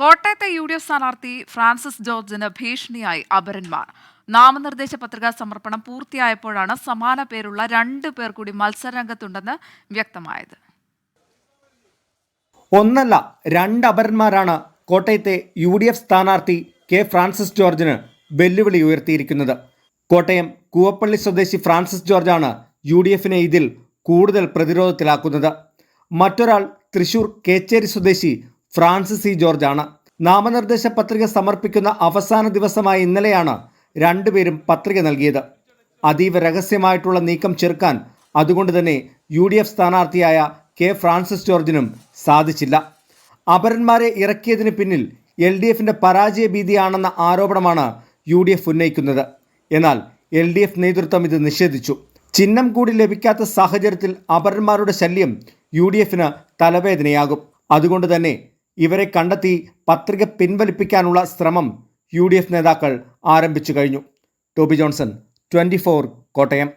കോട്ടയത്തെ യു.ഡി.എഫ് സ്ഥാനാർത്ഥി ഫ്രാൻസിസ് ജോർജിന് ഭീഷണിയായി അപരന്മാർ. നാമനിർദ്ദേശ പത്രികാ സമർപ്പണം പൂർത്തിയായപ്പോഴാണ് സമാന പേരുള്ള 2 പേർ കൂടി മത്സരരംഗത്തുണ്ടെന്ന് വ്യക്തമായത്. ഒന്നല്ല 2 അപരന്മാരാണ് കോട്ടയത്തെ യു.ഡി.എഫ് സ്ഥാനാർത്ഥി കെ ഫ്രാൻസിസ് ജോർജിന് വെല്ലുവിളി ഉയർത്തിയിരിക്കുന്നത്. കോട്ടയം കൂവപ്പള്ളി സ്വദേശി ഫ്രാൻസിസ് ജോർജാണ് യു.ഡി.എഫിനെ ഇതിൽ കൂടുതൽ പ്രതിരോധത്തിലാക്കുന്നത്. മറ്റൊരാൾ തൃശൂർ കേച്ചേരി സ്വദേശി ഫ്രാൻസിസ് ഇ ജോർജാണ്. നാമനിർദ്ദേശ പത്രിക സമർപ്പിക്കുന്ന അവസാന ദിവസമായ ഇന്നലെയാണ് 2 പേരും പത്രിക നൽകിയത്. അതീവ രഹസ്യമായിട്ടുള്ള നീക്കം ചെറുക്കാൻ അതുകൊണ്ട് തന്നെ യു.ഡി.എഫ് സ്ഥാനാർത്ഥിയായ കെ ഫ്രാൻസിസ് ജോർജിനും സാധിച്ചില്ല. അപരന്മാരെ ഇറക്കിയതിന് പിന്നിൽ LDFിൻ്റെ പരാജയ ഭീതിയാണെന്ന ആരോപണമാണ് യു.ഡി.എഫ് ഉന്നയിക്കുന്നത്. എന്നാൽ LDF നേതൃത്വം ഇത് നിഷേധിച്ചു. ചിഹ്നം കൂടി ലഭിക്കാത്ത സാഹചര്യത്തിൽ അപരന്മാരുടെ ശല്യം യു.ഡി.എഫിന് തലവേദനയാകും. അതുകൊണ്ട് തന്നെ ഇവരെ കണ്ടെത്തി പത്രിക പിൻവലിപ്പിക്കാനുള്ള ശ്രമം യു.ഡി.എഫ് നേതാക്കൾ ആരംഭിച്ചു കഴിഞ്ഞു. Toby Johnson, 24 Kottayam.